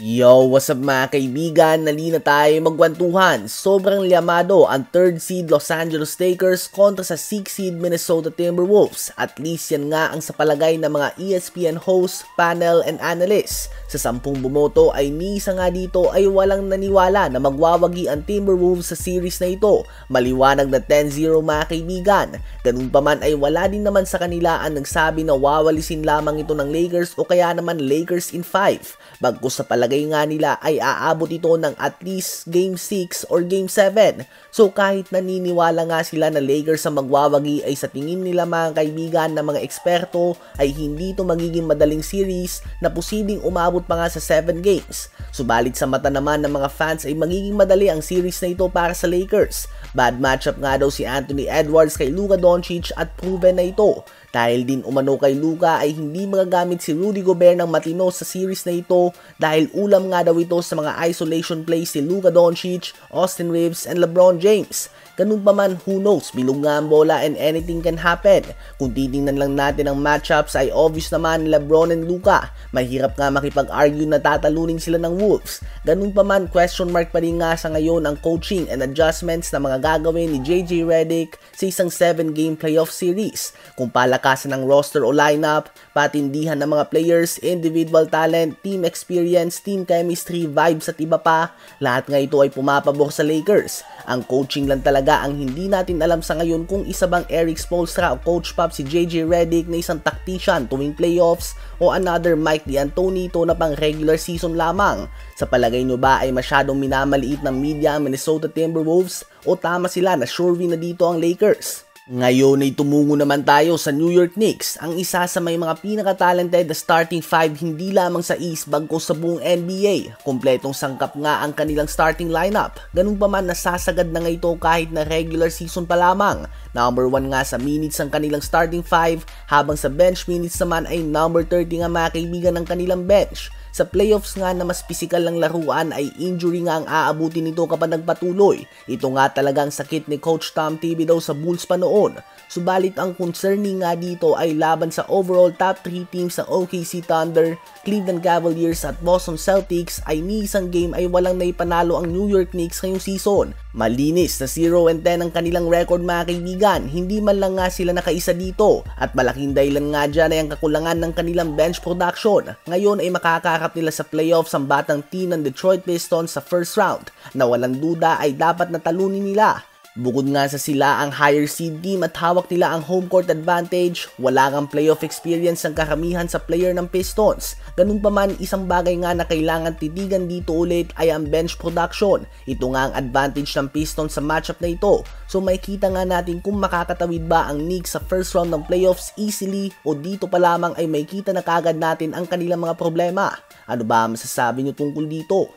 Yo, what's up mga kaibigan? Nalina tayo magkwentuhan. Sobrang liamado ang 3rd seed Los Angeles Lakers kontra sa 6th seed Minnesota Timberwolves. At least yan nga ang sa palagay ng mga ESPN hosts, panel, and analysts. Sa 10 bumoto ay ni isa nga dito ay walang naniwala na magwawagi ang Timberwolves sa series na ito. Maliwanag na 10-0 mga kaibigan. Ganun pa man ay wala din naman sa kanila ang nagsabi na wawalisin lamang ito ng Lakers o kaya naman Lakers in 5. Bagkus sa palagay nga nila ay aabot ito ng at least Game 6 or Game 7. So kahit naniniwala nga sila na Lakers ang magwawagi ay sa tingin nila mga kaibigan ng mga eksperto ay hindi ito magiging madaling series na posibleng umabot pa nga sa 7 games. Subalit sa mata naman ng mga fans ay magiging madali ang series na ito para sa Lakers. Bad matchup nga daw si Anthony Edwards kay Luka Doncic at proven na ito. Dahil din umano kay Luka ay hindi magagamit si Rudy Gobert ng matino sa series na ito dahil ulam nga daw ito sa mga isolation plays ni Luka Doncic, Austin Reeves, and LeBron James. Ganun pa man, who knows, bilog nga ang bola and anything can happen. Kung titingnan lang natin ang matchups ay obvious naman LeBron and Luka. Mahirap nga makipag-argue na tatalunin sila ng Wolves. Ganun pa man, question mark pa rin nga sa ngayon ang coaching and adjustments na mga gagawin ni JJ Redick sa isang 7-game playoff series. Kung palakasan ng roster o lineup, patindihan ng mga players, individual talent, team experience, team chemistry, vibes at iba pa, lahat nga ito ay pumapabor sa Lakers. Ang coaching lang talaga ang hindi natin alam sa ngayon kung isa bang Erik Spoelstra o Coach Pop si JJ Redick na isang tactician tuwing playoffs o another Mike D'Antoni na pang regular season lamang. Sa palagay nyo ba ay masyadong minamaliit ng media ang Minnesota Timberwolves o tama sila na sure win na dito ang Lakers? Ngayon ay tumungo naman tayo sa New York Knicks, ang isa sa may mga pinaka-talented na starting 5 hindi lamang sa East bagkus sa buong NBA. Kompletong sangkap nga ang kanilang starting lineup. Ganun pa man nasasagad na nga ito kahit na regular season pa lamang. Number 1 nga sa minutes ang kanilang starting 5 habang sa bench minutes naman ay number 30 nga mga kaibigan ng kanilang bench. Sa playoffs nga na mas pisikal ng laruan ay injury nga ang aabutin nito kapag nagpatuloy. Ito nga talagang sakit ni Coach Tom Thibodeau sa Bulls pa noon. Subalit ang concerning nga dito ay laban sa overall top 3 teams sa OKC Thunder, Cleveland Cavaliers at Boston Celtics ay ni isang game ay walang naipanalo ang New York Knicks ngayong season. Malinis na 0-10 ang kanilang record mga kaibigan, hindi man lang nga sila nakaisa dito at malaking dahilan nga dyan ay ang kakulangan ng kanilang bench production. Ngayon ay makakaharap nila sa playoffs ang batang team ng Detroit Pistons sa first round na walang duda ay dapat natalunin nila. Bukod nga sa sila ang higher seed team at hawak nila ang home court advantage, wala kang playoff experience ang karamihan sa player ng Pistons. Ganun pa man, isang bagay nga na kailangan titigan dito ulit ay ang bench production. Ito nga ang advantage ng Pistons sa matchup na ito. So makikita nga natin kung makakatawid ba ang Knicks sa first round ng playoffs easily o dito pa lamang ay makikita na kagad natin ang kanilang mga problema. Ano ba masasabi nyo tungkol dito?